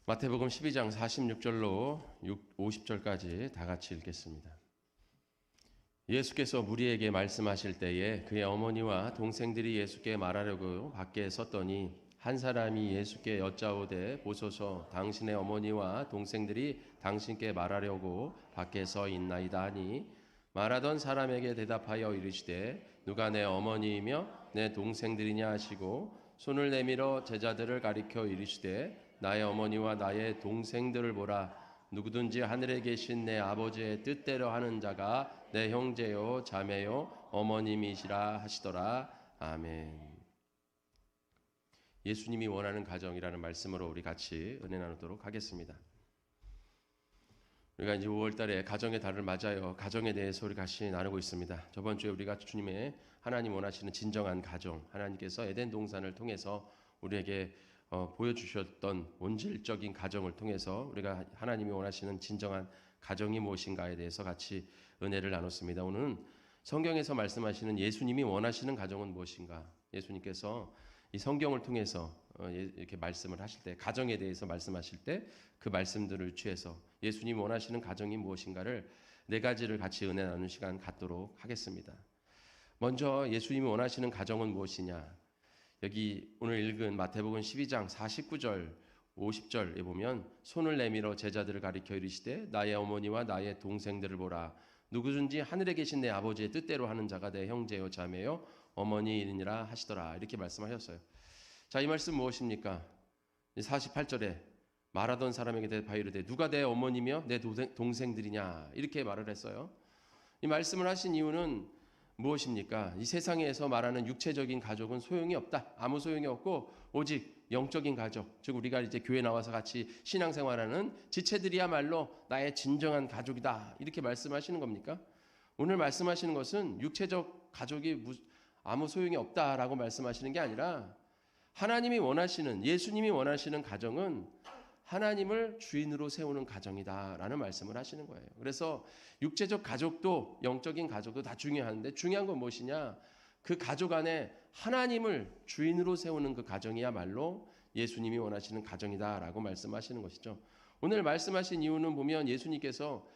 마태복음 12장 46절로 50절까지 다 같이 읽겠습니다. 예수께서 무리에게 말씀하실 때에 그의 어머니와 동생들이 예수께 말하려고 밖에 섰더니 한 사람이 예수께 여짜오되 보소서 당신의 어머니와 동생들이 당신께 말하려고 밖에 서 있나이다 하니 말하던 사람에게 대답하여 이르시되 누가 내 어머니이며 내 동생들이냐 하시고 손을 내밀어 제자들을 가리켜 이르시되 나의 어머니와 나의 동생들을 보라. 누구든지 하늘에 계신 내 아버지의 뜻대로 하는 자가 내 형제요 자매요 어머님이시라 하시더라. 아멘. 예수님이 원하는 가정이라는 말씀으로 우리 같이 은혜 나누도록 하겠습니다. 우리가 이제 5월 달에 가정의 달을 맞아요. 가정에 대해서 우리 같이 나누고 있습니다. 저번 주에 우리가 주님의 하나님 원하시는 진정한 가정, 하나님께서 에덴 동산을 통해서 우리에게 보여주셨던 본질적인 가정을 통해서 우리가 하나님이 원하시는 진정한 가정이 무엇인가에 대해서 같이 은혜를 나눴습니다. 오늘은 성경에서 말씀하시는 예수님이 원하시는 가정은 무엇인가? 예수님께서 이 성경을 통해서 이렇게 말씀을 하실 때, 가정에 대해서 말씀하실 때 그 말씀들을 취해서 예수님이 원하시는 가정이 무엇인가를 네 가지를 같이 은혜 나누는 시간 갖도록 하겠습니다. 먼저 예수님이 원하시는 가정은 무엇이냐? 여기 오늘 읽은 마태복음 12장 49절 50절에 보면 손을 내밀어 제자들을 가리켜 이르시되 나의 어머니와 나의 동생들을 보라. 누구든지 하늘에 계신 내 아버지의 뜻대로 하는 자가 내 형제요 자매요 어머니이니라 하시더라. 이렇게 말씀하셨어요. 자, 이 말씀 무엇입니까? 48절에 말하던 사람에게 대답하여 이르되 누가 내 어머니며 내 동생들이냐 이렇게 말을 했어요. 이 말씀을 하신 이유는 무엇입니까? 이 세상에서 말하는 육체적인 가족은 소용이 없다. 아무 소용이 없고 오직 영적인 가족, 즉 우리가 이제 교회 나와서 같이 신앙생활하는 지체들이야말로 나의 진정한 가족이다. 이렇게 말씀하시는 겁니까? 오늘 말씀하시는 것은 육체적 가족이 아무 소용이 없다라고 말씀하시는 게 아니라 하나님이 원하시는, 예수님이 원하시는 가정은 하나님을 주인으로 세우는 가정이다라는 말씀을 하시는 거예요. 그래서 육체적 가족도 영적인 가족도 다 중요한데 중요한 건 무엇이냐? 그 가족 안에 하나님을 주인으로 세우는 그 가정이야말로 예수님이 원하시는 가정이다라고 말씀하시는 것이죠. 오늘 말씀하신 이유는 보면 예수님께서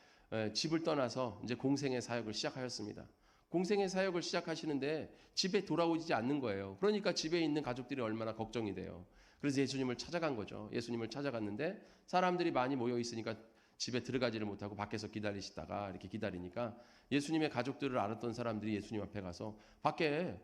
집을 떠나서 이제 공생의 사역을 시작하였습니다. 공생의 사역을 시작하시는데 집에 돌아오지 않는 거예요. 그러니까 집에 있는 가족들이 얼마나 걱정이 돼요. 그래서 예수님을 찾아간 거죠. 예수님을 찾아갔는데 사람들이 많이 모여 있으니까 집에 들어가지를 못하고 밖에서 기다리시다가 이렇게 기다리니까 예수님의 가족들을 알았던 사람들이 예수님 앞에 가서 밖에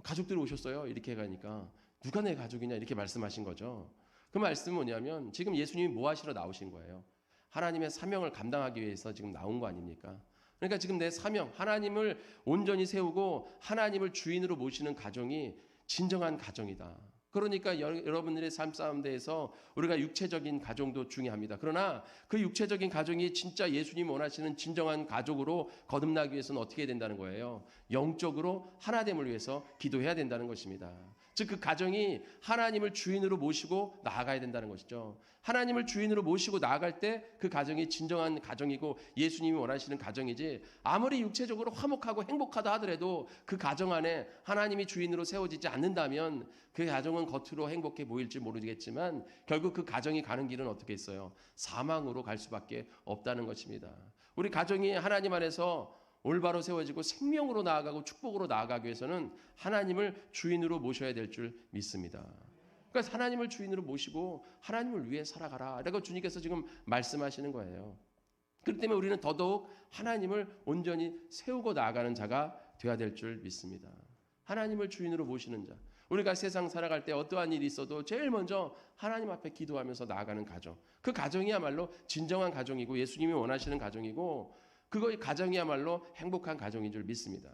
가족들이 오셨어요. 이렇게 가니까 누가 내 가족이냐 이렇게 말씀하신 거죠. 그 말씀은 뭐냐면 지금 예수님이 뭐 하시러 나오신 거예요? 하나님의 사명을 감당하기 위해서 지금 나온 거 아닙니까? 그러니까 지금 내 사명, 하나님을 온전히 세우고 하나님을 주인으로 모시는 가정이 진정한 가정이다. 그러니까 여러분들의 삶 가운데에서 우리가 육체적인 가정도 중요합니다. 그러나 그 육체적인 가정이 진짜 예수님 원하시는 진정한 가족으로 거듭나기 위해서는 어떻게 해야 된다는 거예요? 영적으로 하나됨을 위해서 기도해야 된다는 것입니다. 즉 그 가정이 하나님을 주인으로 모시고 나아가야 된다는 것이죠. 하나님을 주인으로 모시고 나아갈 때 그 가정이 진정한 가정이고 예수님이 원하시는 가정이지 아무리 육체적으로 화목하고 행복하다 하더라도 그 가정 안에 하나님이 주인으로 세워지지 않는다면 그 가정은 겉으로 행복해 보일지 모르겠지만 결국 그 가정이 가는 길은 어떻게 있어요? 사망으로 갈 수밖에 없다는 것입니다. 우리 가정이 하나님 안에서 올바로 세워지고 생명으로 나아가고 축복으로 나아가기 위해서는 하나님을 주인으로 모셔야 될 줄 믿습니다. 그러니까 하나님을 주인으로 모시고 하나님을 위해 살아가라. 라고 주님께서 지금 말씀하시는 거예요. 그렇기 때문에 우리는 더더욱 하나님을 온전히 세우고 나아가는 자가 되어야 될 줄 믿습니다. 하나님을 주인으로 모시는 자. 우리가 세상 살아갈 때 어떠한 일이 있어도 제일 먼저 하나님 앞에 기도하면서 나아가는 가정. 그 가정이야말로 진정한 가정이고 예수님이 원하시는 가정이고 그거의 가정이야말로 행복한 가정인 줄 믿습니다.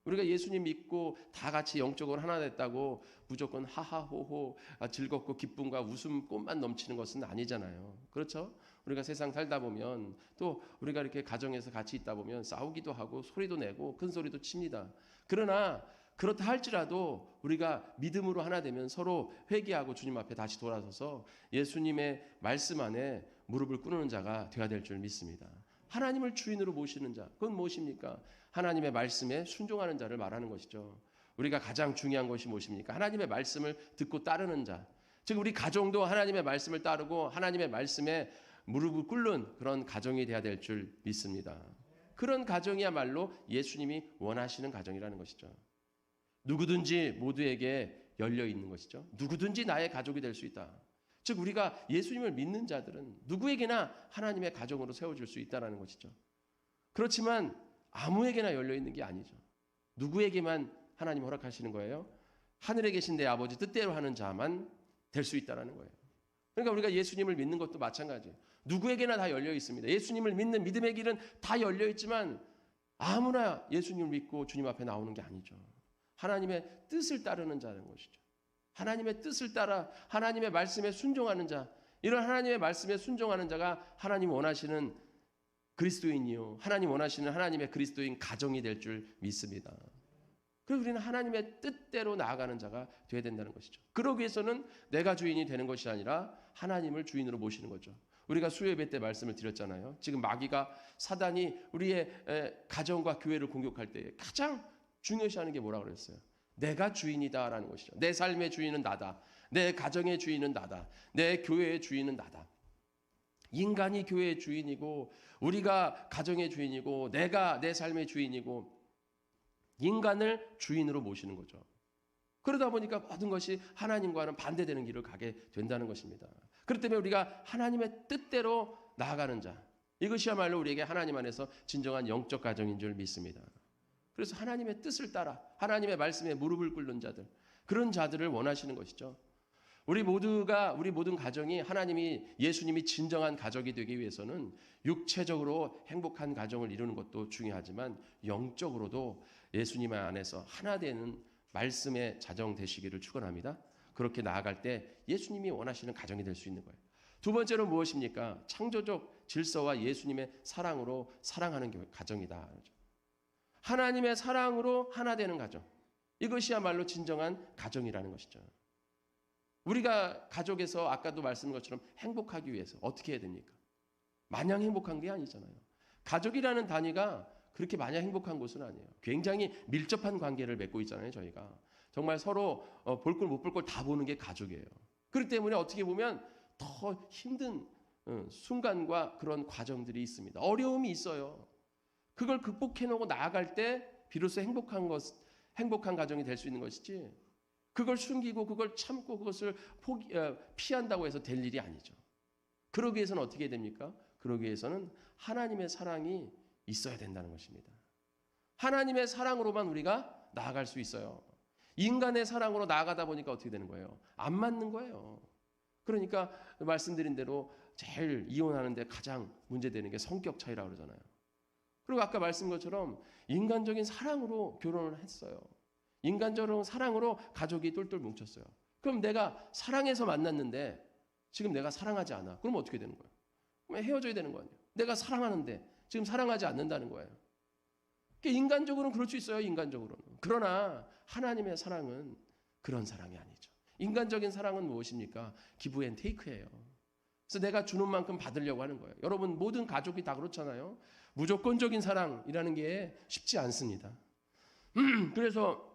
우리가 예수님 믿고 다 같이 영적으로 하나 됐다고 무조건 하하호호 즐겁고 기쁨과 웃음 꽃만 넘치는 것은 아니잖아요. 그렇죠? 우리가 세상 살다 보면 또 우리가 이렇게 가정에서 같이 있다 보면 싸우기도 하고 소리도 내고 큰 소리도 칩니다. 그러나 그렇다 할지라도 우리가 믿음으로 하나 되면 서로 회개하고 주님 앞에 다시 돌아서서 예수님의 말씀 안에 무릎을 꿇는 자가 되어야 될 줄 믿습니다. 하나님을 주인으로 모시는 자, 그건 무엇입니까? 하나님의 말씀에 순종하는 자를 말하는 것이죠. 우리가 가장 중요한 것이 무엇입니까? 하나님의 말씀을 듣고 따르는 자. 즉 우리 가정도 하나님의 말씀을 따르고 하나님의 말씀에 무릎을 꿇는 그런 가정이 돼야 될 줄 믿습니다. 그런 가정이야말로 예수님이 원하시는 가정이라는 것이죠. 누구든지 모두에게 열려 있는 것이죠. 누구든지 나의 가족이 될 수 있다. 즉 우리가 예수님을 믿는 자들은 누구에게나 하나님의 가정으로 세워질 수 있다는 것이죠. 그렇지만 아무에게나 열려 있는 게 아니죠. 누구에게만 하나님 허락하시는 거예요? 하늘에 계신 내 아버지 뜻대로 하는 자만 될 수 있다는 거예요. 그러니까 우리가 예수님을 믿는 것도 마찬가지예요. 누구에게나 다 열려 있습니다. 예수님을 믿는 믿음의 길은 다 열려 있지만 아무나 예수님을 믿고 주님 앞에 나오는 게 아니죠. 하나님의 뜻을 따르는 자라는 것이죠. 하나님의 뜻을 따라 하나님의 말씀에 순종하는 자, 이런 하나님의 말씀에 순종하는 자가 하나님 원하시는 그리스도인이요, 하나님 원하시는 하나님의 그리스도인 가정이 될 줄 믿습니다. 그래서 우리는 하나님의 뜻대로 나아가는 자가 되어야 된다는 것이죠. 그러기 위해서는 내가 주인이 되는 것이 아니라 하나님을 주인으로 모시는 거죠. 우리가 수요예배 때 말씀을 드렸잖아요. 지금 마귀가, 사단이 우리의 가정과 교회를 공격할 때 가장 중요시하는 게 뭐라고 그랬어요? 내가 주인이다라는 것이죠. 내 삶의 주인은 나다. 내 가정의 주인은 나다. 내 교회의 주인은 나다. 인간이 교회의 주인이고 우리가 가정의 주인이고 내가 내 삶의 주인이고 인간을 주인으로 모시는 거죠. 그러다 보니까 모든 것이 하나님과는 반대되는 길을 가게 된다는 것입니다. 그렇기 때문에 우리가 하나님의 뜻대로 나아가는 자, 이것이야말로 우리에게 하나님 안에서 진정한 영적 가정인 줄 믿습니다. 그래서 하나님의 뜻을 따라 하나님의 말씀에 무릎을 꿇는 자들, 그런 자들을 원하시는 것이죠. 우리 모든 가정이 하나님이, 예수님이 진정한 가족이 되기 위해서는 육체적으로 행복한 가정을 이루는 것도 중요하지만 영적으로도 예수님 안에서 하나 되는 말씀의 자정 되시기를 축원합니다. 그렇게 나아갈 때 예수님이 원하시는 가정이 될 수 있는 거예요. 두 번째로 무엇입니까? 창조적 질서와 예수님의 사랑으로 사랑하는 가정이다. 하나님의 사랑으로 하나 되는 가정. 이것이야말로 진정한 가정이라는 것이죠. 우리가 가족에서 아까도 말씀드린 것처럼 행복하기 위해서 어떻게 해야 됩니까? 마냥 행복한 게 아니잖아요. 가족이라는 단위가 그렇게 마냥 행복한 곳은 아니에요. 굉장히 밀접한 관계를 맺고 있잖아요, 저희가. 정말 서로 볼 걸 못 볼 걸 다 보는 게 가족이에요. 그렇기 때문에 어떻게 보면 더 힘든 순간과 그런 과정들이 있습니다. 어려움이 있어요. 그걸 극복해내고 나아갈 때 비로소 행복한 가정이 될 수 있는 것이지, 그걸 숨기고 그걸 참고 그것을 피한다고 해서 될 일이 아니죠. 그러기 위해서는 어떻게 해야 됩니까? 그러기 위해서는 하나님의 사랑이 있어야 된다는 것입니다. 하나님의 사랑으로만 우리가 나아갈 수 있어요. 인간의 사랑으로 나아가다 보니까 어떻게 되는 거예요? 안 맞는 거예요. 그러니까 말씀드린 대로 제일 이혼하는데 가장 문제되는 게 성격 차이라고 그러잖아요. 그리고 아까 말씀드린 것처럼 인간적인 사랑으로 결혼을 했어요. 인간적인 사랑으로 가족이 똘똘 뭉쳤어요. 그럼 내가 사랑해서 만났는데 지금 내가 사랑하지 않아. 그럼 어떻게 되는 거예요? 그럼 헤어져야 되는 거 아니에요? 내가 사랑하는데 지금 사랑하지 않는다는 거예요. 인간적으로는 그럴 수 있어요. 인간적으로는. 그러나 하나님의 사랑은 그런 사랑이 아니죠. 인간적인 사랑은 무엇입니까? 기브 앤 테이크예요. 그래서 내가 주는 만큼 받으려고 하는 거예요. 여러분 모든 가족이 다 그렇잖아요. 무조건적인 사랑이라는 게 쉽지 않습니다. 그래서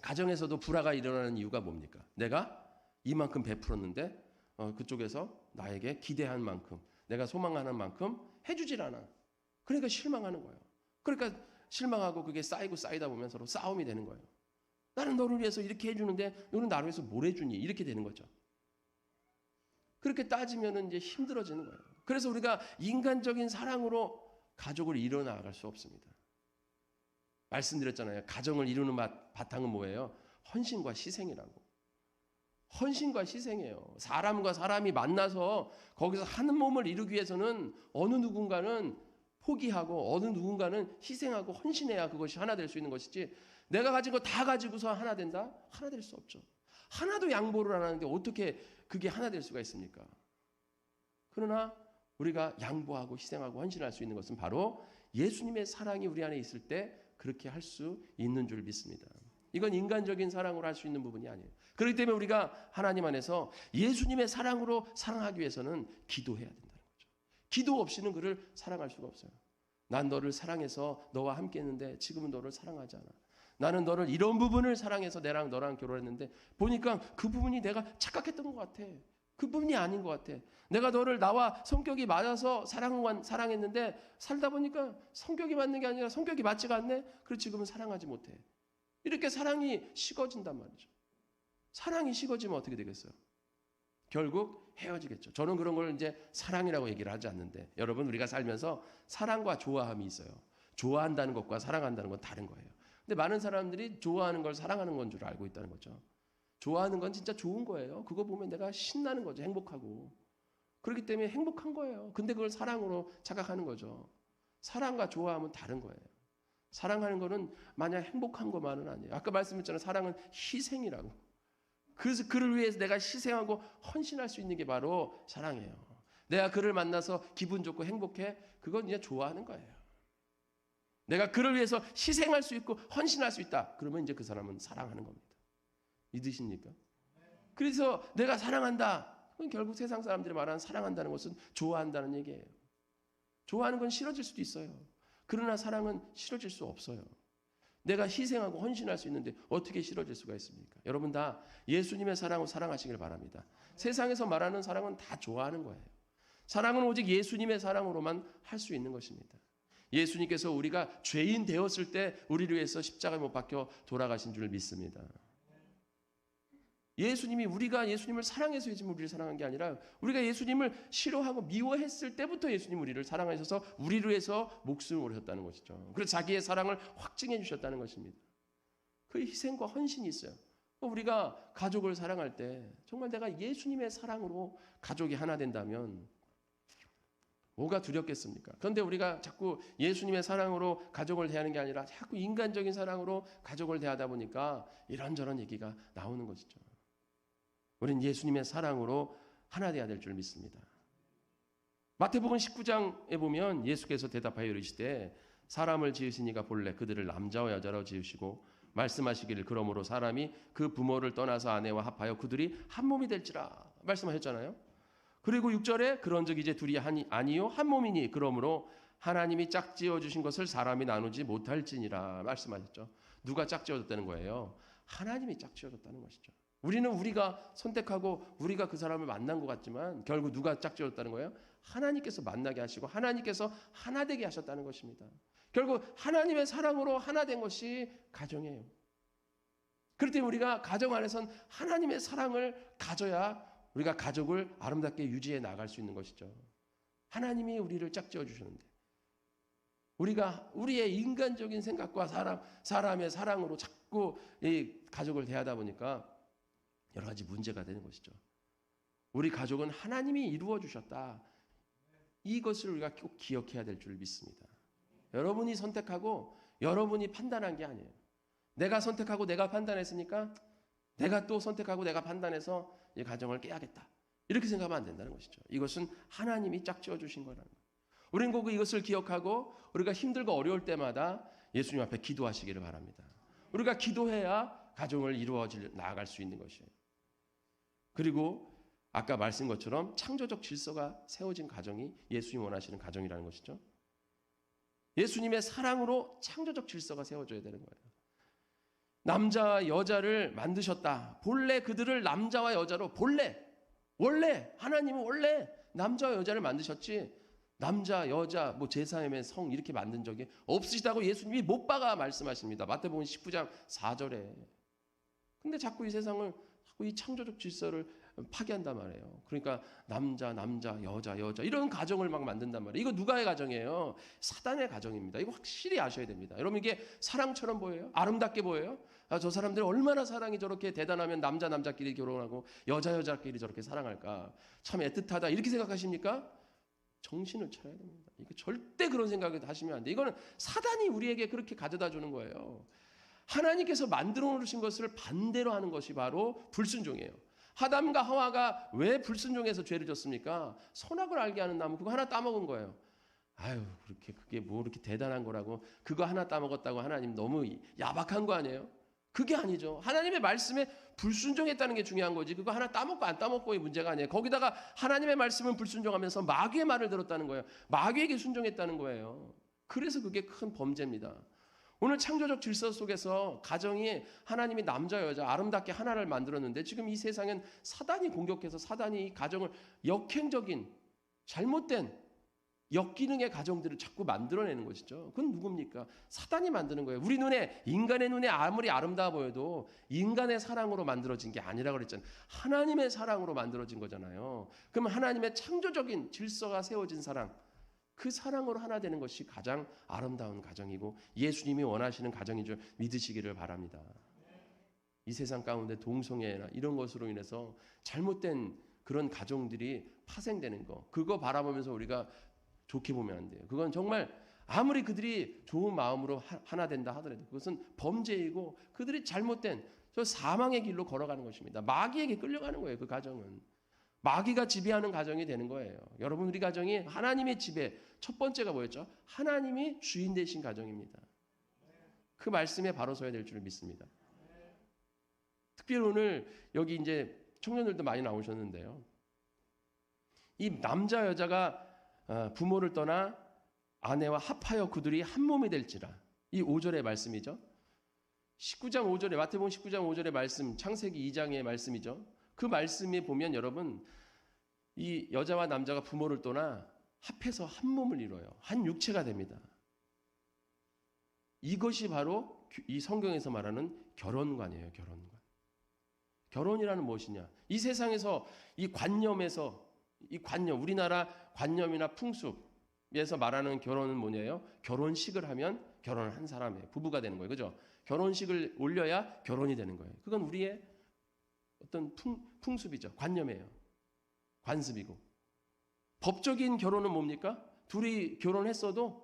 가정에서도 불화가 일어나는 이유가 뭡니까? 내가 이만큼 베풀었는데 그쪽에서 나에게 기대한 만큼, 내가 소망하는 만큼 해주질 않아. 그러니까 실망하는 거예요. 그러니까 실망하고 그게 쌓이다 보면 서로 싸움이 되는 거예요. 나는 너를 위해서 이렇게 해주는데 너는 나를 위해서 뭘 해주니? 이렇게 되는 거죠. 그렇게 따지면 이제 힘들어지는 거예요. 그래서 우리가 인간적인 사랑으로 가족을 이뤄나갈 수 없습니다. 말씀드렸잖아요. 가정을 이루는 바탕은 뭐예요? 헌신과 희생이라고. 헌신과 희생이에요. 사람과 사람이 만나서 거기서 한 몸을 이루기 위해서는 어느 누군가는 포기하고 어느 누군가는 희생하고 헌신해야 그것이 하나 될 수 있는 것이지, 내가 가진 거 다 가지고서 하나 된다? 하나 될 수 없죠. 하나도 양보를 안 하는데 어떻게 그게 하나 될 수가 있습니까? 그러나 우리가 양보하고 희생하고 헌신할 수 있는 것은 바로 예수님의 사랑이 우리 안에 있을 때 그렇게 할 수 있는 줄 믿습니다. 이건 인간적인 사랑으로 할 수 있는 부분이 아니에요. 그렇기 때문에 우리가 하나님 안에서 예수님의 사랑으로 사랑하기 위해서는 기도해야 된다는 거죠. 기도 없이는 그를 사랑할 수가 없어요. 난 너를 사랑해서 너와 함께 했는데 지금은 너를 사랑하지 않아. 나는 너를 이런 부분을 사랑해서 너랑 결혼했는데 보니까 그 부분이 내가 착각했던 것 같아. 그 부분이 아닌 것 같아. 내가 너를 나와 성격이 맞아서 사랑했는데 살다 보니까 성격이 맞는 게 아니라 성격이 맞지가 않네. 그래서 지금은 사랑하지 못해. 이렇게 사랑이 식어진단 말이죠. 사랑이 식어지면 어떻게 되겠어요? 결국 헤어지겠죠. 저는 그런 걸 이제 사랑이라고 얘기를 하지 않는데 여러분 우리가 살면서 사랑과 좋아함이 있어요. 좋아한다는 것과 사랑한다는 건 다른 거예요. 근데 많은 사람들이 좋아하는 걸 사랑하는 건 줄 알고 있다는 거죠. 좋아하는 건 진짜 좋은 거예요. 그거 보면 내가 신나는 거죠. 행복하고. 그렇기 때문에 행복한 거예요. 근데 그걸 사랑으로 착각하는 거죠. 사랑과 좋아함은 다른 거예요. 사랑하는 거는 마냥 행복한 것만은 아니에요. 아까 말씀드렸잖아요. 사랑은 희생이라고. 그래서 그를 위해서 내가 희생하고 헌신할 수 있는 게 바로 사랑이에요. 내가 그를 만나서 기분 좋고 행복해. 그건 이제 좋아하는 거예요. 내가 그를 위해서 희생할 수 있고 헌신할 수 있다. 그러면 이제 그 사람은 사랑하는 겁니다. 믿으십니까? 그래서 내가 사랑한다. 그건 결국 세상 사람들이 말하는 사랑한다는 것은 좋아한다는 얘기예요. 좋아하는 건 싫어질 수도 있어요. 그러나 사랑은 싫어질 수 없어요. 내가 희생하고 헌신할 수 있는데 어떻게 싫어질 수가 있습니까? 여러분 다 예수님의 사랑으로 사랑하시길 바랍니다. 세상에서 말하는 사랑은 다 좋아하는 거예요. 사랑은 오직 예수님의 사랑으로만 할 수 있는 것입니다. 예수님께서 우리가 죄인 되었을 때 우리를 위해서 십자가에 못 박혀 돌아가신 줄 믿습니다. 예수님이 우리가 예수님을 사랑해서 우리를 사랑한 게 아니라 우리가 예수님을 싫어하고 미워했을 때부터 예수님 우리를 사랑하셔서 우리를 위해서 목숨을 오르셨다는 것이죠. 그래서 자기의 사랑을 확증해 주셨다는 것입니다. 그 희생과 헌신이 있어요. 우리가 가족을 사랑할 때 정말 내가 예수님의 사랑으로 가족이 하나 된다면 뭐가 두렵겠습니까? 그런데 우리가 자꾸 예수님의 사랑으로 가족을 대하는 게 아니라 자꾸 인간적인 사랑으로 가족을 대하다 보니까 이런저런 얘기가 나오는 것이죠. 우리는 예수님의 사랑으로 하나 되어야 될 줄 믿습니다. 마태복음 19장에 보면 예수께서 대답하여 이르시되 사람을 지으시니가 본래 그들을 남자와 여자로 지으시고 말씀하시기를 그러므로 사람이 그 부모를 떠나서 아내와 합하여 그들이 한 몸이 될지라 말씀하셨잖아요. 그리고 6절에 그런즉 이제 둘이 아니요 한 몸이니 그러므로 하나님이 짝지어 주신 것을 사람이 나누지 못할지니라 말씀하셨죠. 누가 짝지어줬다는 거예요? 하나님이 짝지어줬다는 것이죠. 우리는 우리가 선택하고 우리가 그 사람을 만난 것 같지만 결국 누가 짝지어줬다는 거예요? 하나님께서 만나게 하시고 하나님께서 하나 되게 하셨다는 것입니다. 결국 하나님의 사랑으로 하나 된 것이 가정이에요. 그렇기 때문에 우리가 가정 안에선 하나님의 사랑을 가져야 우리가 가족을 아름답게 유지해 나갈 수 있는 것이죠. 하나님이 우리를 짝지어 주셨는데 우리가 우리의 인간적인 생각과 사람의 사랑으로 자꾸 이 가족을 대하다 보니까 여러 가지 문제가 되는 것이죠. 우리 가족은 하나님이 이루어 주셨다. 이것을 우리가 꼭 기억해야 될 줄 믿습니다. 여러분이 선택하고 여러분이 판단한 게 아니에요. 내가 선택하고 내가 판단했으니까 내가 또 선택하고 내가 판단해서 이 가정을 깨야겠다. 이렇게 생각하면 안 된다는 것이죠. 이것은 하나님이 짝지어 주신 거라는 거예요. 우리는 꼭 이것을 기억하고 우리가 힘들고 어려울 때마다 예수님 앞에 기도하시기를 바랍니다. 우리가 기도해야 가정을 나아갈 수 있는 것이에요. 그리고 아까 말씀 것처럼 창조적 질서가 세워진 가정이 예수님 원하시는 가정이라는 것이죠. 예수님의 사랑으로 창조적 질서가 세워져야 되는 거예요. 남자와 여자를 만드셨다. 본래 그들을 남자와 여자로 원래 하나님은 원래 남자와 여자를 만드셨지 남자, 여자, 제3의 성 이렇게 만든 적이 없으시다고 예수님이 못 박아 말씀하십니다. 마태복음 19장 4절에. 근데 자꾸 이 세상을 자꾸 이 창조적 질서를 파괴한단 말이에요. 그러니까 남자, 여자 이런 가정을 막 만든단 말이에요. 이거 누가의 가정이에요? 사단의 가정입니다. 이거 확실히 아셔야 됩니다. 여러분 이게 사랑처럼 보여요? 아름답게 보여요? 저 사람들 얼마나 사랑이 저렇게 대단하면 남자끼리 결혼하고 여자끼리 저렇게 사랑할까? 참 애틋하다 이렇게 생각하십니까? 정신을 차려야 됩니다. 이거 절대 그런 생각을 하시면 안 돼요. 이거는 사단이 우리에게 그렇게 가져다 주는 거예요. 하나님께서 만들어 놓으신 것을 반대로 하는 것이 바로 불순종이에요. 아담과 하와가 왜 불순종해서 죄를 졌습니까? 선악을 알게 하는 나무 그거 하나 따먹은 거예요. 아유 그게 뭐 이렇게 대단한 거라고 그거 하나 따먹었다고 하나님 너무 야박한 거 아니에요? 그게 아니죠. 하나님의 말씀에 불순종했다는 게 중요한 거지. 그거 하나 따먹고 안 따먹고의 문제가 아니에요. 거기다가 하나님의 말씀은 불순종하면서 마귀의 말을 들었다는 거예요. 마귀에게 순종했다는 거예요. 그래서 그게 큰 범죄입니다. 오늘 창조적 질서 속에서 가정이 하나님이 남자 여자 아름답게 하나를 만들었는데 지금 이 세상엔 사단이 공격해서 사단이 이 가정을 역행적인 잘못된 역기능의 가정들을 자꾸 만들어내는 것이죠. 그건 누굽니까? 사단이 만드는 거예요. 우리 눈에 인간의 눈에 아무리 아름다워 보여도 인간의 사랑으로 만들어진 게 아니라고 그랬잖아요. 하나님의 사랑으로 만들어진 거잖아요. 그럼 하나님의 창조적인 질서가 세워진 사랑, 그 사랑으로 하나 되는 것이 가장 아름다운 가정이고 예수님이 원하시는 가정인 줄 믿으시기를 바랍니다. 이 세상 가운데 동성애나 이런 것으로 인해서 잘못된 그런 가정들이 파생되는 거, 그거 바라보면서 우리가 좋게 보면 안 돼요. 그건 정말 아무리 그들이 좋은 마음으로 하나 된다 하더라도 그것은 범죄이고 그들이 잘못된 저 사망의 길로 걸어가는 것입니다. 마귀에게 끌려가는 거예요. 그 가정은 마귀가 지배하는 가정이 되는 거예요. 여러분, 우리 가정이 하나님의 지배, 첫 번째가 뭐였죠? 하나님이 주인 되신 가정입니다. 그 말씀에 바로 서야 될 줄 믿습니다. 특별히 오늘 여기 이제 청년들도 많이 나오셨는데요. 이 남자 여자가 부모를 떠나 아내와 합하여 그들이 한 몸이 될지라. 이 5절의 말씀이죠. 19장 5절에 마태복음 19장 5절의 말씀, 창세기 2장의 말씀이죠. 그 말씀에 보면 여러분 이 여자와 남자가 부모를 떠나 합해서 한 몸을 이뤄요. 한 육체가 됩니다. 이것이 바로 이 성경에서 말하는 결혼관이에요. 결혼관. 결혼이라는 무엇이냐? 이 세상에서 이 관념에서 이 관념, 우리나라 관념이나 풍습에서 말하는 결혼은 뭐냐요? 결혼식을 하면 결혼을 한 사람이에요. 부부가 되는 거예요. 그죠? 결혼식을 올려야 결혼이 되는 거예요. 그건 우리의 어떤 풍습이죠. 관념이에요. 관습이고. 법적인 결혼은 뭡니까? 둘이 결혼했어도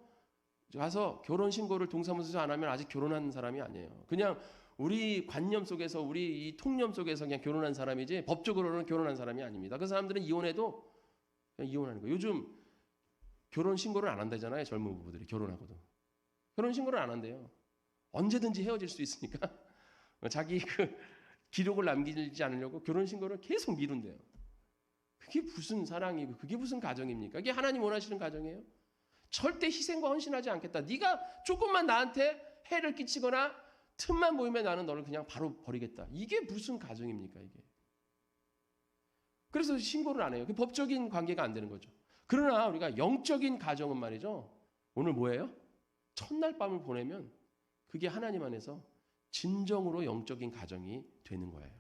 가서 결혼신고를 동사무소에서 안 하면 아직 결혼한 사람이 아니에요. 그냥 우리 관념 속에서 우리 이 통념 속에서 그냥 결혼한 사람이지 법적으로는 결혼한 사람이 아닙니다. 그 사람들은 이혼해도 그냥 이혼하는 거예요. 요즘 결혼신고를 안 한다잖아요. 젊은 부부들이 결혼하고도. 결혼신고를 안 한대요. 언제든지 헤어질 수 있으니까 자기 그 기록을 남기지 않으려고 결혼신고를 계속 미룬대요. 그게 무슨 사랑이고 그게 무슨 가정입니까? 이게 하나님 원하시는 가정이에요? 절대 희생과 헌신하지 않겠다. 네가 조금만 나한테 해를 끼치거나 틈만 보이면 나는 너를 그냥 바로 버리겠다. 이게 무슨 가정입니까? 이게. 그래서 신고를 안 해요. 그 법적인 관계가 안 되는 거죠. 그러나 우리가 영적인 가정은 말이죠. 오늘 뭐예요? 첫날 밤을 보내면 그게 하나님 안에서 진정으로 영적인 가정이 되는 거예요.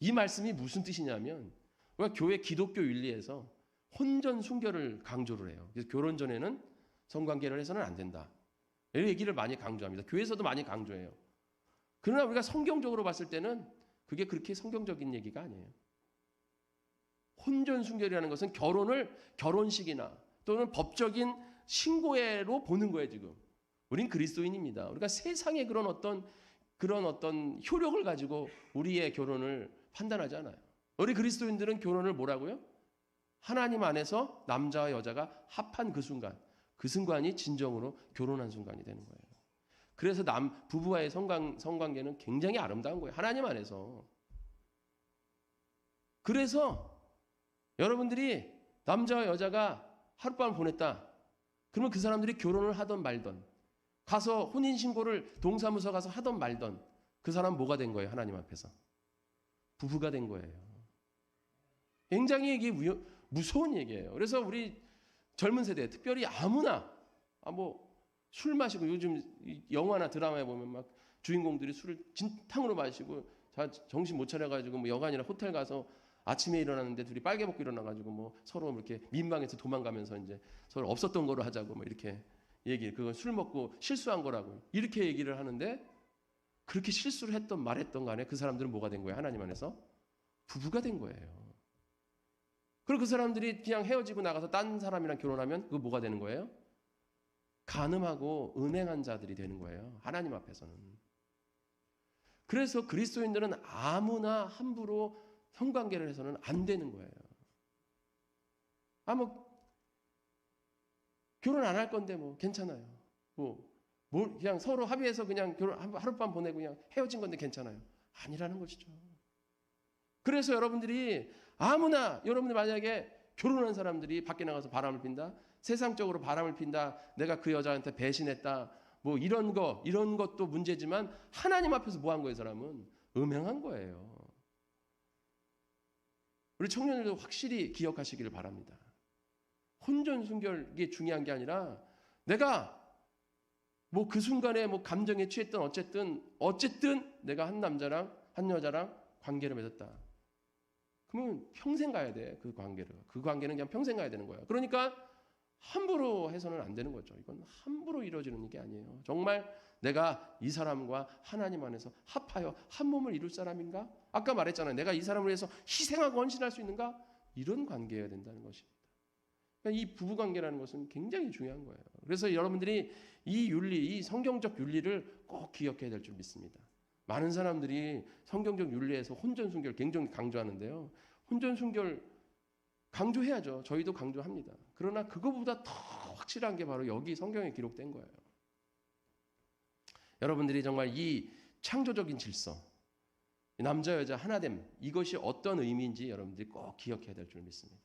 이 말씀이 무슨 뜻이냐면 우리가 교회 기독교 윤리에서 혼전 순결을 강조를 해요. 그래서 결혼 전에는 성관계를 해서는 안 된다. 이 얘기를 많이 강조합니다. 교회에서도 많이 강조해요. 그러나 우리가 성경적으로 봤을 때는 그게 그렇게 성경적인 얘기가 아니에요. 혼전 순결이라는 것은 결혼을 결혼식이나 또는 법적인 신고회로 보는 거예요. 지금 우린 그리스도인입니다. 우리가 세상의 그런 어떤 효력을 가지고 우리의 결혼을 판단하지 않아요. 우리 그리스도인들은 결혼을 뭐라고요? 하나님 안에서 남자와 여자가 합한 그 순간이 진정으로 결혼한 순간이 되는 거예요. 그래서 부부와의 성관계는 굉장히 아름다운 거예요. 하나님 안에서. 그래서 여러분들이 남자와 여자가 하룻밤을 보냈다. 그러면 그 사람들이 결혼을 하던 말던 가서 혼인신고를 동사무소 가서 하던 말던 그 사람 뭐가 된 거예요? 하나님 앞에서. 부부가 된 거예요. 굉장히 이게 무서운 얘기예요. 그래서 우리 젊은 세대, 특별히 아무나 술 마시고 요즘 영화나 드라마에 보면 막 주인공들이 술을 진탕으로 마시고 정신 못 차려가지고 여관이나 호텔 가서 아침에 일어났는데 둘이 빨개 벗고 일어나가지고 서로 이렇게 민방에서 도망가면서 이제 서로 없었던 거로 하자고 이렇게 그건 술 먹고 실수한 거라고 이렇게 얘기를 하는데 그렇게 실수를 했던 말했던 간에 그 사람들은 뭐가 된 거예요? 하나님 안에서 부부가 된 거예요. 그리고 그 사람들이 그냥 헤어지고 나가서 딴 사람이랑 결혼하면 그거 뭐가 되는 거예요? 간음하고 은행한 자들이 되는 거예요. 하나님 앞에서는. 그래서 그리스도인들은 아무나 함부로 성관계를 해서는 안 되는 거예요. 결혼 안 할 건데 괜찮아요. 그냥 서로 합의해서 그냥 결혼 하룻밤 보내고 그냥 헤어진 건데 괜찮아요. 아니라는 것이죠. 그래서 여러분들이 여러분들 만약에 결혼한 사람들이 밖에 나가서 바람을 핀다, 세상적으로 바람을 핀다, 내가 그 여자한테 배신했다, 뭐 이런 것도 문제지만 하나님 앞에서 뭐 한 거예요, 사람은? 음행한 거예요. 우리 청년들도 확실히 기억하시기를 바랍니다. 혼전순결이 중요한 게 아니라 내가 뭐 그 순간에 뭐 감정에 취했든 어쨌든 내가 한 남자랑 한 여자랑 관계를 맺었다. 그러면 평생 가야 돼, 그 관계를. 그 관계는 그냥 평생 가야 되는 거야. 그러니까 함부로 해서는 안 되는 거죠. 이건 함부로 이루어지는 게 아니에요. 정말 내가 이 사람과 하나님 안에서 합하여 한 몸을 이룰 사람인가? 아까 말했잖아요. 내가 이 사람을 위해서 희생하고 헌신할 수 있는가? 이런 관계여야 된다는 것입니다. 그러니까 이 부부관계라는 것은 굉장히 중요한 거예요. 그래서 여러분들이 이 윤리, 이 성경적 윤리를 꼭 기억해야 될 줄 믿습니다. 많은 사람들이 성경적 윤리에서 혼전순결 굉장히 강조하는데요. 혼전순결 강조해야죠. 저희도 강조합니다. 그러나 그거보다 더 확실한 게 바로 여기 성경에 기록된 거예요. 여러분들이 정말 이 창조적인 질서, 남자 여자 하나됨, 이것이 어떤 의미인지 여러분들이 꼭 기억해야 될 줄 믿습니다.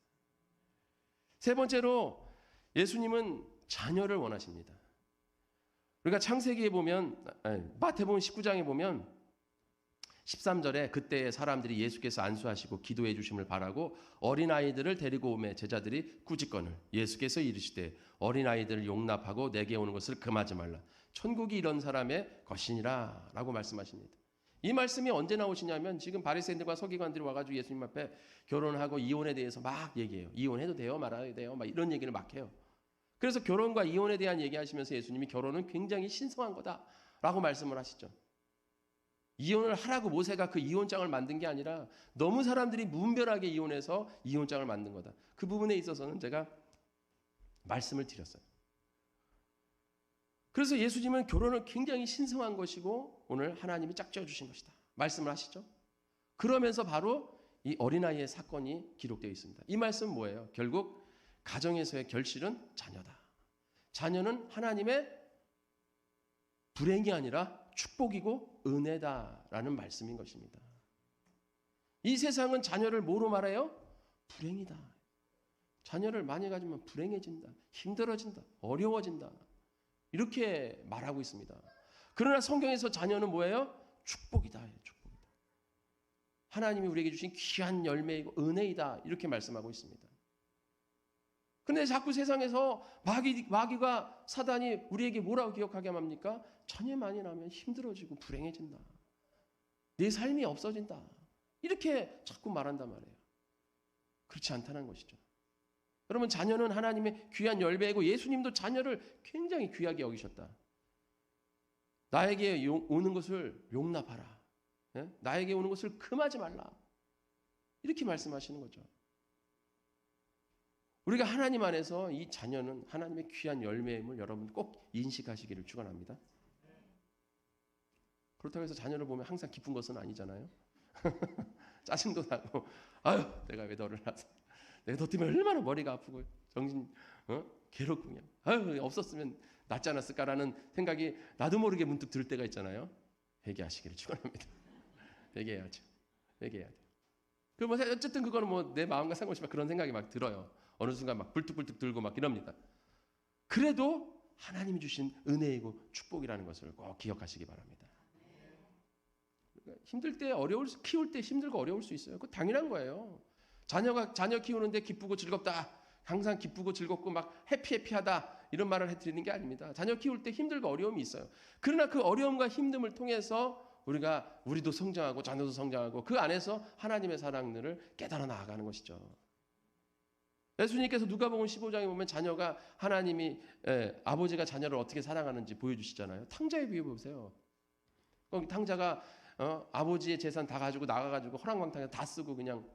세 번째로 예수님은 자녀를 원하십니다. 우리가 창세기에 보면, 마태복음 19장에 보면 13절에 그때 사람들이 예수께서 안수하시고 기도해 주심을 바라고 어린아이들을 데리고 오매 제자들이 꾸짖거늘 예수께서 이르시되 어린아이들을 용납하고 내게 오는 것을 금하지 말라. 천국이 이런 사람의 것이니라 라고 말씀하십니다. 이 말씀이 언제 나오시냐면 지금 바리새인들과 서기관들이 와가지고 예수님 앞에 결혼하고 이혼에 대해서 막 얘기해요. 이혼해도 돼요? 말아야 돼요? 막 이런 얘기를 막 해요. 그래서 결혼과 이혼에 대한 얘기하시면서 예수님이 결혼은 굉장히 신성한 거다라고 말씀을 하시죠. 이혼을 하라고 모세가 그 이혼장을 만든 게 아니라 너무 사람들이 무분별하게 이혼해서 이혼장을 만든 거다. 그 부분에 있어서는 제가 말씀을 드렸어요. 그래서 예수님은 결혼을 굉장히 신성한 것이고 오늘 하나님이 짝지어 주신 것이다. 말씀을 하시죠. 그러면서 바로 이 어린아이의 사건이 기록되어 있습니다. 이 말씀은 뭐예요? 결국 가정에서의 결실은 자녀다. 자녀는 하나님의 불행이 아니라 축복이고 은혜다라는 말씀인 것입니다. 이 세상은 자녀를 뭐로 말해요? 불행이다. 자녀를 많이 가지면 불행해진다. 힘들어진다. 어려워진다. 이렇게 말하고 있습니다. 그러나 성경에서 자녀는 뭐예요? 축복이다. 축복이다. 하나님이 우리에게 주신 귀한 열매이고 은혜이다. 이렇게 말씀하고 있습니다. 그런데 자꾸 세상에서 마귀가 사단이 우리에게 뭐라고 기억하게 합니까? 자녀 많이 나면 힘들어지고 불행해진다. 내 삶이 없어진다. 이렇게 자꾸 말한단 말이에요. 그렇지 않다는 것이죠. 여러분 자녀는 하나님의 귀한 열매이고 예수님도 자녀를 굉장히 귀하게 여기셨다. 나에게 오는 것을 용납하라. 나에게 오는 것을 금하지 말라. 이렇게 말씀하시는 거죠. 우리가 하나님 안에서 이 자녀는 하나님의 귀한 열매임을 여러분 꼭 인식하시기를 축원합니다. 그렇다고 해서 자녀를 보면 항상 기쁜 것은 아니잖아요. 짜증도 나고 아유 내가 왜 너를 낳았어. 내가 너 때문에 얼마나 머리가 아프고 정신 괴롭고 그냥 아유 없었으면 낫지 않았을까라는 생각이 나도 모르게 문득 들 때가 있잖아요. 회개하시기를 축원합니다. 회개해야죠. 회개해야 돼요. 그 뭐 어쨌든 그거는 뭐 내 마음과 상관없이 그런 생각이 막 들어요. 어느 순간 막 불뚝불뚝 들고 막 이럽니다. 그래도 하나님이 주신 은혜이고 축복이라는 것을 꼭 기억하시기 바랍니다. 그러니까 힘들 때 키울 때 힘들고 어려울 수 있어요. 그거 당연한 거예요. 자녀 키우는데 기쁘고 즐겁다. 항상 기쁘고 즐겁고 막 해피하다. 이런 말을 해드리는 게 아닙니다. 자녀 키울 때 힘들고 어려움이 있어요. 그러나 그 어려움과 힘듦을 통해서 우리도 성장하고 자녀도 성장하고 그 안에서 하나님의 사랑들을 깨달아 나아가는 것이죠. 예수님께서 누가복음 15장에 보면 자녀가 아버지가 자녀를 어떻게 사랑하는지 보여주시잖아요. 탕자에 비해 보세요. 거기 탕자가 아버지의 재산 다 가지고 나가가지고 허랑방탕에 다 쓰고 그냥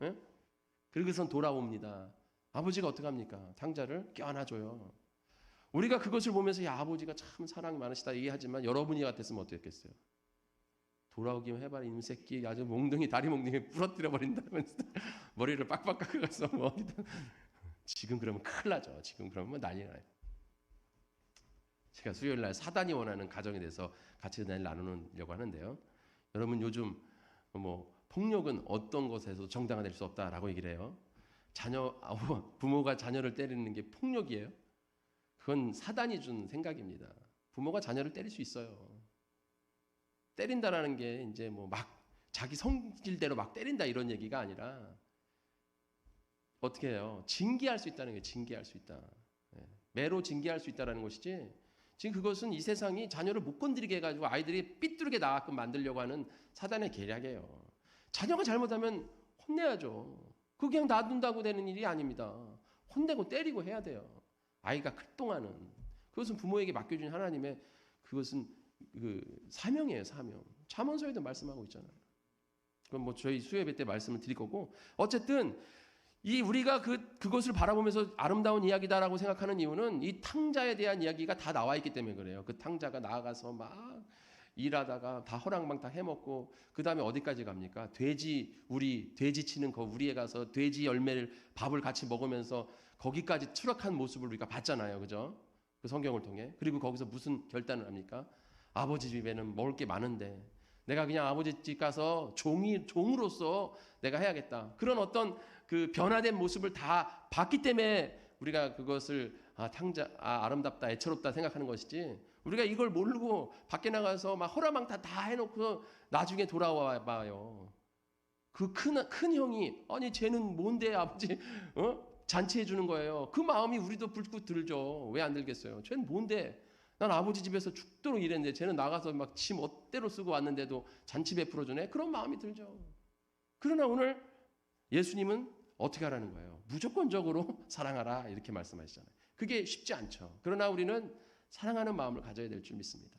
그러고선 돌아옵니다. 아버지가 어떻게 합니까? 탕자를 껴안아줘요. 우리가 그것을 보면서 야 아버지가 참 사랑이 많으시다 얘기하지만 여러분이 같았으면 어땠겠어요? 돌아오기만 해봐라 이놈 새끼 아주 다리 몽둥이 부러뜨려 버린다면서 머리를 빡빡 깎아서 어디다 지금 그러면 큰일 나죠. 지금 그러면 난리 나요. 제가 수요일 날 사단이 원하는 가정에 대해서 같이 나누려고 하는데요. 여러분 요즘 폭력은 어떤 것에서 정당화될 수 없다라고 얘기를 해요. 부모가 자녀를 때리는 게 폭력이에요? 그건 사단이 준 생각입니다. 부모가 자녀를 때릴 수 있어요. 때린다라는 게 이제 뭐 막 자기 성질대로 막 때린다 이런 얘기가 아니라 어떻게 해요? 징계할 수 있다는 게 징계할 수 있다. 매로 징계할 수 있다라는 것이지. 지금 그것은 이 세상이 자녀를 못 건드리게 해가지고 아이들이 삐뚤게 나가끔 만들려고 하는 사단의 계략이에요. 자녀가 잘못하면 혼내야죠. 그거 그냥 놔둔다고 되는 일이 아닙니다. 혼내고 때리고 해야 돼요. 아이가 클 동안은. 그것은 부모에게 맡겨준 하나님의 그것은 그 사명이에요, 사명. 잠언서에도 말씀하고 있잖아요. 그건 뭐 저희 수요예배 때 말씀을 드릴 거고, 어쨌든 이 우리가 그것을 바라보면서 아름다운 이야기다라고 생각하는 이유는 이 탕자에 대한 이야기가 다 나와 있기 때문에 그래요. 그 탕자가 나아가서 막 일하다가 다 허랑방 다 해먹고 그 다음에 어디까지 갑니까? 돼지 치는 거 우리에 가서 돼지 열매를 밥을 같이 먹으면서 거기까지 추락한 모습을 우리가 봤잖아요, 그죠? 그 성경을 통해. 그리고 거기서 무슨 결단을 합니까? 아버지 집에는 먹을 게 많은데 내가 그냥 아버지 집 가서 종으로서 내가 해야겠다. 그런 어떤 그 변화된 모습을 다 봤기 때문에 우리가 그것을 아름답다, 애처롭다 생각하는 것이지. 우리가 이걸 모르고 밖에 나가서 막 허라망타 다 해놓고 나중에 돌아와 봐요. 그 큰 형이 아니 쟤는 뭔데 아버지 잔치해 주는 거예요. 그 마음이 우리도 불쑥 들죠. 왜 안 들겠어요? 쟤는 뭔데? 난 아버지 집에서 죽도록 일했는데 쟤는 나가서 막 지 멋대로 쓰고 왔는데도 잔치 베풀어 주네. 그런 마음이 들죠. 그러나 오늘 예수님은 어떻게 하라는 거예요? 무조건적으로 사랑하라 이렇게 말씀하시잖아요. 그게 쉽지 않죠. 그러나 우리는 사랑하는 마음을 가져야 될 줄 믿습니다.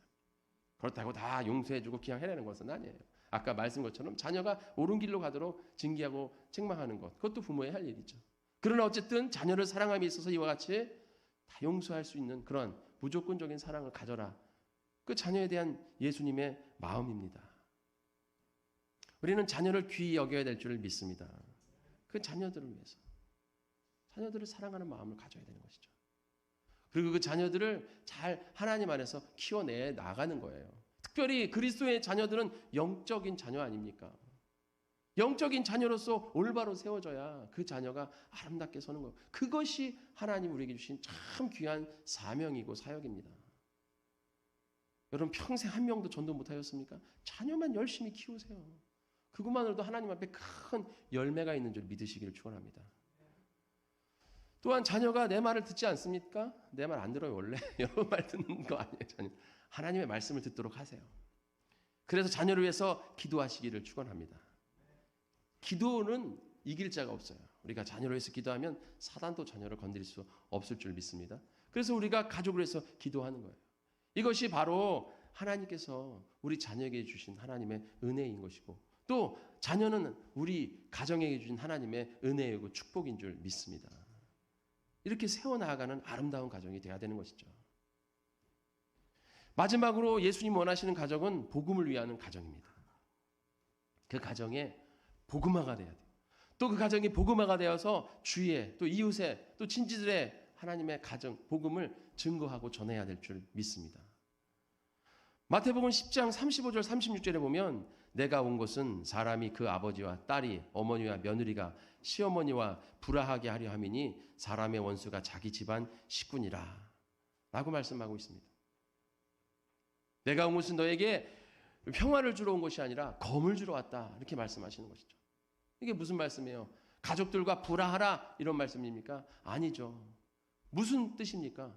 그렇다고 다 용서해주고 그냥 해내는 것은 아니에요. 아까 말씀 것처럼 자녀가 옳은 길로 가도록 징계하고 책망하는 것, 그것도 부모의 할 일이죠. 그러나 어쨌든 자녀를 사랑함에 있어서 이와 같이 다 용서할 수 있는 그런 무조건적인 사랑을 가져라. 그 자녀에 대한 예수님의 마음입니다. 우리는 자녀를 귀히 여겨야 될 줄을 믿습니다. 그 자녀들을 위해서 자녀들을 사랑하는 마음을 가져야 되는 것이죠. 그리고 그 자녀들을 잘 하나님 안에서 키워내 나가는 거예요. 특별히 그리스도의 자녀들은 영적인 자녀 아닙니까? 영적인 자녀로서 올바로 세워져야 그 자녀가 아름답게 서는 것. 그것이 하나님 우리에게 주신 참 귀한 사명이고 사역입니다. 여러분 평생 한 명도 전도 못하셨습니까? 자녀만 열심히 키우세요. 그것만으로도 하나님 앞에 큰 열매가 있는 줄 믿으시기를 축원합니다. 또한 자녀가 내 말을 듣지 않습니까? 내 말 안 들어요 원래. 여러분 말 듣는 거 아니에요. 자녀. 하나님의 말씀을 듣도록 하세요. 그래서 자녀를 위해서 기도하시기를 축원합니다. 기도는 이길 자가 없어요. 우리가 자녀를 위해서 기도하면 사단도 자녀를 건드릴 수 없을 줄 믿습니다. 그래서 우리가 가족을 위해서 기도하는 거예요. 이것이 바로 하나님께서 우리 자녀에게 주신 하나님의 은혜인 것이고 또 자녀는 우리 가정에게 주신 하나님의 은혜이고 축복인 줄 믿습니다. 이렇게 세워나가는 아름다운 가정이 되어야 되는 것이죠. 마지막으로 예수님 원하시는 가정은 복음을 위하는 가정입니다. 그 가정에 복음화가 돼야 돼요. 또 그 가정이 복음화가 되어서 주위에 또 이웃에 또 친지들의 하나님의 가정 복음을 증거하고 전해야 될 줄 믿습니다. 마태복음 10장 35절 36절에 보면 내가 온 것은 사람이 그 아버지와 딸이 어머니와 며느리가 시어머니와 불화하게 하려 함이니 사람의 원수가 자기 집안 식구니라 라고 말씀하고 있습니다. 내가 온 것은 너에게 평화를 주러 온 것이 아니라 검을 주러 왔다 이렇게 말씀하시는 것이죠. 이게 무슨 말씀이에요? 가족들과 불화하라 이런 말씀입니까? 아니죠. 무슨 뜻입니까?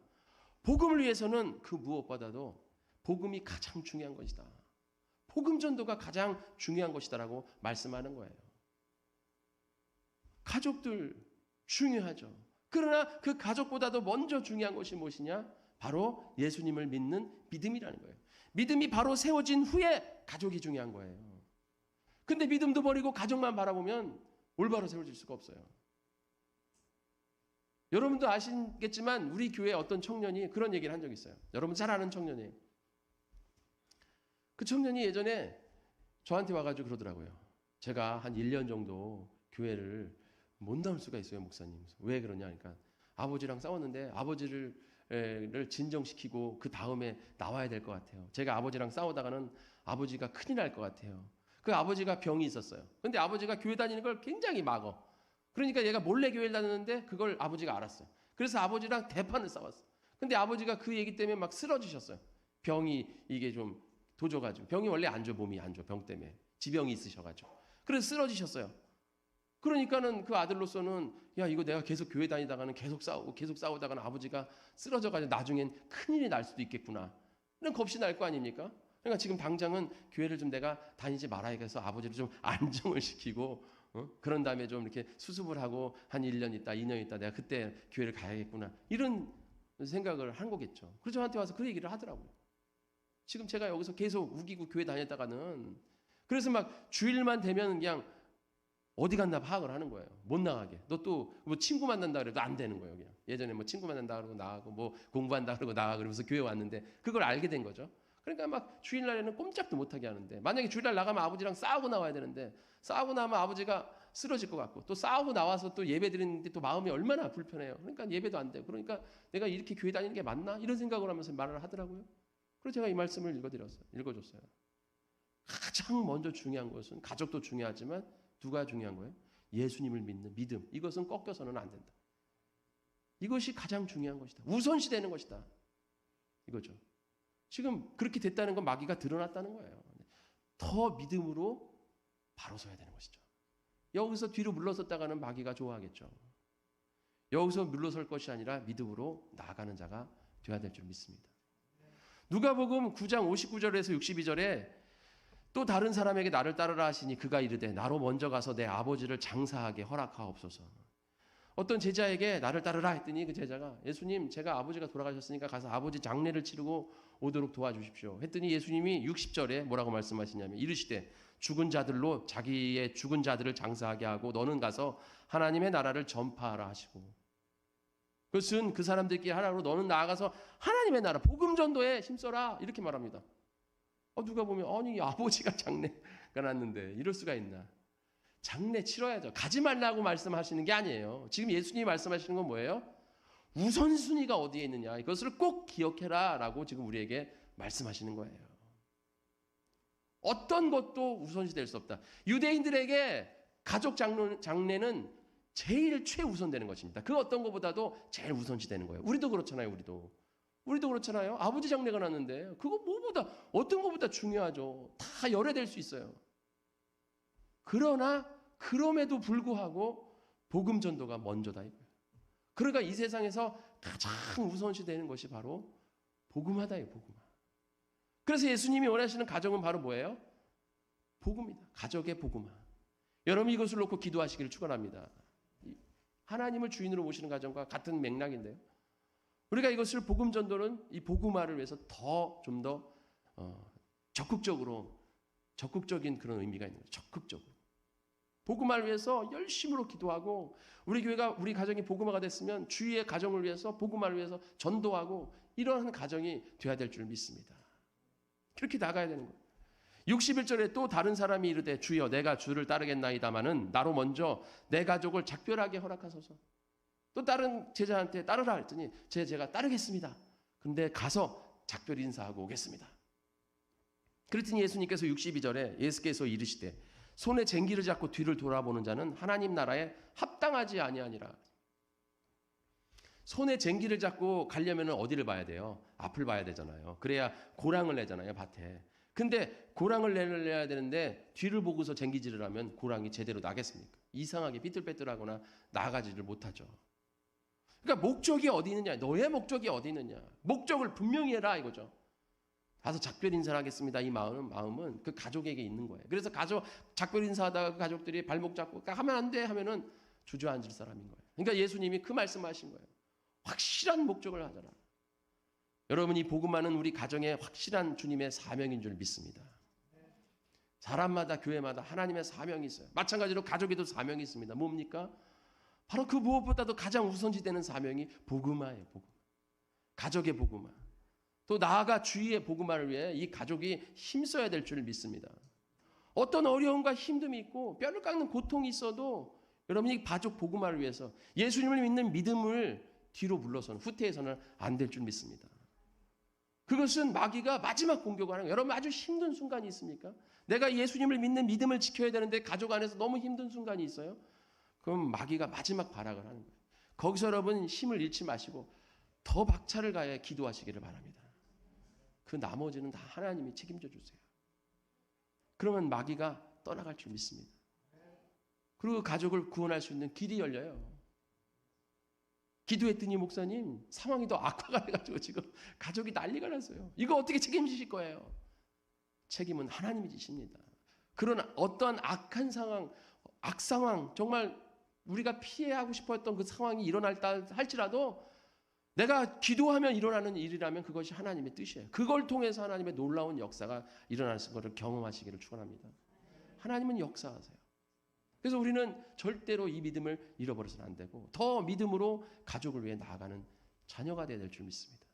복음을 위해서는 그 무엇보다도 복음이 가장 중요한 것이다. 복음 전도가 가장 중요한 것이다라고 말씀하는 거예요. 가족들 중요하죠. 그러나 그 가족보다도 먼저 중요한 것이 무엇이냐? 바로 예수님을 믿는 믿음이라는 거예요. 믿음이 바로 세워진 후에 가족이 중요한 거예요. 근데 믿음도 버리고 가족만 바라보면 올바로 세워질 수가 없어요. 여러분도 아시겠지만 우리 교회 어떤 청년이 그런 얘기를 한 적이 있어요. 여러분 잘 아는 청년이에요. 그 청년이 예전에 저한테 와가지고 그러더라고요. 제가 한 1년 정도 교회를 못 나올 수가 있어요, 목사님. 왜 그러냐 하니까 아버지랑 싸웠는데 아버지를 진정시키고 그 다음에 나와야 될 것 같아요. 제가 아버지랑 싸우다가는 아버지가 큰일 날 것 같아요. 그 아버지가 병이 있었어요. 근데 아버지가 교회 다니는 걸 굉장히 막어. 그러니까 얘가 몰래 교회를 다녔는데 그걸 아버지가 알았어요. 그래서 아버지랑 대판을 싸웠어요. 근데 아버지가 그 얘기 때문에 막 쓰러지셨어요. 병이 이게 좀 도져가지고 병이 원래 안 좋아 몸이 안 좋아 병 때문에 지병이 있으셔가지고 그래서 쓰러지셨어요. 그러니까는 그 아들로서는 야 이거 내가 계속 교회 다니다가는 계속 싸우다가는 아버지가 쓰러져가지고 나중엔 큰일이 날 수도 있겠구나 이런 겁이 날 거 아닙니까? 그러니까 지금 당장은 교회를 좀 내가 다니지 말아야겠어 아버지를 좀 안정을 시키고 그런 다음에 좀 이렇게 수습을 하고 한 1년 있다 2년 있다 내가 그때 교회를 가야겠구나 이런 생각을 한 거겠죠. 그래서 저한테 와서 그 얘기를 하더라고요. 지금 제가 여기서 계속 우기고 교회 다녔다가는 그래서 막 주일만 되면 그냥 어디 갔나 파악을 하는 거예요. 못 나가게. 너 또 뭐 친구 만난다 그래도 안 되는 거예요. 그냥. 예전에 뭐 친구 만난다 그러고 나가고 뭐 공부한다 그러고 나가 그러면서 교회 왔는데 그걸 알게 된 거죠. 그러니까 막 주일날에는 꼼짝도 못하게 하는데 만약에 주일날 나가면 아버지랑 싸우고 나와야 되는데 싸우고 나면 아버지가 쓰러질 것 같고 또 싸우고 나와서 또 예배 드리는데 또 마음이 얼마나 불편해요. 그러니까 예배도 안 되고 그러니까 내가 이렇게 교회 다니는 게 맞나? 이런 생각을 하면서 말을 하더라고요. 그래서 제가 이 말씀을 읽어줬어요. 가장 먼저 중요한 것은 가족도 중요하지만 누가 중요한 거예요? 예수님을 믿는 믿음. 이것은 꺾여서는 안 된다. 이것이 가장 중요한 것이다. 우선시되는 것이다. 이거죠. 지금 그렇게 됐다는 건 마귀가 드러났다는 거예요. 더 믿음으로 바로 서야 되는 것이죠. 여기서 뒤로 물러섰다가는 마귀가 좋아하겠죠. 여기서 물러설 것이 아니라 믿음으로 나아가는 자가 되어야 될 줄 믿습니다. 누가복음 9장 59절에서 62절에 또 다른 사람에게 나를 따르라 하시니 그가 이르되 나로 먼저 가서 내 아버지를 장사하게 허락하옵소서. 어떤 제자에게 나를 따르라 했더니 그 제자가 예수님 제가 아버지가 돌아가셨으니까 가서 아버지 장례를 치르고 오도록 도와주십시오 했더니 예수님이 60절에 뭐라고 말씀하시냐면 이르시되 죽은 자들로 자기의 죽은 자들을 장사하게 하고 너는 가서 하나님의 나라를 전파하라 하시고 그것은 그 사람들끼리 하라고 너는 나아가서 하나님의 나라 복음 전도에 힘써라 이렇게 말합니다. 누가 보면 아니 아버지가 장례가 났는데 이럴 수가 있나. 장례 치러야죠. 가지 말라고 말씀하시는 게 아니에요. 지금 예수님이 말씀하시는 건 뭐예요? 우선순위가 어디에 있느냐. 이것을 꼭 기억해라 라고 지금 우리에게 말씀하시는 거예요. 어떤 것도 우선시 될 수 없다. 유대인들에게 가족 장례는 제일 최우선되는 것입니다. 그 어떤 것보다도 제일 우선시 되는 거예요. 우리도 그렇잖아요. 우리도 그렇잖아요. 아버지 장례가 났는데 그거 뭐보다 어떤 것보다 중요하죠. 다 열애될 수 있어요. 그러나 그럼에도 불구하고 복음 전도가 먼저다 이거예요. 그러니까 이 세상에서 가장 우선시 되는 것이 바로 복음화다예요. 복음화. 그래서 예수님이 원하시는 가정은 바로 뭐예요? 복음이다. 가족의 복음화. 여러분 이것을 놓고 기도하시기를 축원합니다. 하나님을 주인으로 모시는 가정과 같은 맥락인데요. 우리가 이것을 복음 전도는 이 복음화를 위해서 좀 더 적극적인 그런 의미가 있는 거예요. 적극적으로. 복음화를 위해서 열심으로 기도하고 우리 교회가 우리 가정이 복음화가 됐으면 주위의 가정을 위해서 복음화를 위해서 전도하고 이러한 가정이 되어야 될 줄 믿습니다. 그렇게 나가야 되는 거예요. 61절에 또 다른 사람이 이르되 주여 내가 주를 따르겠나이다마는 나로 먼저 내 가족을 작별하게 허락하소서. 또 다른 제자한테 따르라 했더니 제가 따르겠습니다. 그런데 가서 작별 인사하고 오겠습니다. 그랬더니 예수님께서 62절에 예수께서 이르시되 손에 쟁기를 잡고 뒤를 돌아보는 자는 하나님 나라에 합당하지 아니하니라. 손에 쟁기를 잡고 가려면 어디를 봐야 돼요? 앞을 봐야 되잖아요. 그래야 고랑을 내잖아요, 밭에. 근데 고랑을 내야 되는데 뒤를 보고서 쟁기질을 하면 고랑이 제대로 나겠습니까? 이상하게 삐뚤빼뚤하거나 나가지를 못하죠. 그러니까 목적이 어디 있느냐? 너의 목적이 어디 있느냐? 목적을 분명히 해라 이거죠. 가서 작별 인사를 하겠습니다. 이 마음은 그 가족에게 있는 거예요. 그래서 작별 인사하다가 그 가족들이 발목 잡고 하면 안 돼 하면은 주저앉을 사람인 거예요. 그러니까 예수님이 그 말씀하신 거예요. 확실한 목적을 하자라. 여러분 이 복음화는 우리 가정의 확실한 주님의 사명인 줄 믿습니다. 사람마다 교회마다 하나님의 사명이 있어요. 마찬가지로 가족에도 사명이 있습니다. 뭡니까? 바로 그 무엇보다도 가장 우선시되는 사명이 복음화예요. 복음화. 가족의 복음화. 또 나아가 주위의 복음화를 위해 이 가족이 힘써야 될 줄 믿습니다. 어떤 어려움과 힘듦이 있고 뼈를 깎는 고통이 있어도 여러분이 가족 복음화를 위해서 예수님을 믿는 믿음을 뒤로 물러서는 후퇴해서는 안 될 줄 믿습니다. 그것은 마귀가 마지막 공격을 하는 거예요. 여러분 아주 힘든 순간이 있습니까? 내가 예수님을 믿는 믿음을 지켜야 되는데 가족 안에서 너무 힘든 순간이 있어요? 그럼 마귀가 마지막 발악을 하는 거예요. 거기서 여러분 힘을 잃지 마시고 더 박차를 가해 기도하시기를 바랍니다. 그 나머지는 다 하나님이 책임져 주세요. 그러면 마귀가 떠나갈 줄 믿습니다. 그리고 그 가족을 구원할 수 있는 길이 열려요. 기도했더니 목사님 상황이 더 악화가 돼가지고 지금 가족이 난리가 났어요. 이거 어떻게 책임지실 거예요? 책임은 하나님이 지십니다. 그런 어떠한 악한 상황, 악상황, 정말 우리가 피해하고 싶었던 그 상황이 일어날다 할지라도 내가 기도하면 일어나는 일이라면 그것이 하나님의 뜻이에요. 그걸 통해서 하나님의 놀라운 역사가 일어나는 것을 경험하시기를 축원합니다. 하나님은 역사하세요. 그래서 우리는 절대로 이 믿음을 잃어버려서는 안 되고 더 믿음으로 가족을 위해 나아가는 자녀가 되어야 될 줄 믿습니다.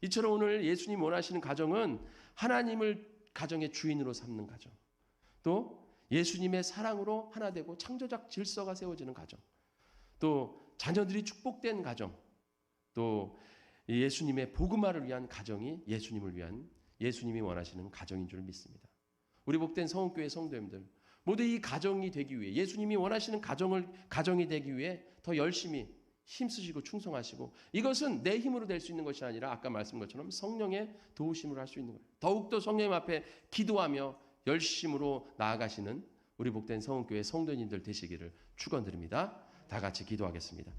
이처럼 오늘 예수님 원하시는 가정은 하나님을 가정의 주인으로 삼는 가정, 또 예수님의 사랑으로 하나 되고 창조적 질서가 세워지는 가정, 또 자녀들이 축복된 가정, 또 예수님의 복음화를 위한 가정이 예수님을 위한 예수님이 원하시는 가정인 줄 믿습니다. 우리 복된 성원교회 성도님들 모두 이 가정이 되기 위해 예수님이 원하시는 가정이 되기 위해 더 열심히 힘쓰시고 충성하시고 이것은 내 힘으로 될 수 있는 것이 아니라 아까 말씀한 것처럼 성령의 도우심으로 할 수 있는 거예요. 더욱더 성령 앞에 기도하며 열심으로 나아가시는 우리 복된 성원교회 성도님들 되시기를 축원드립니다. 다 같이 기도하겠습니다.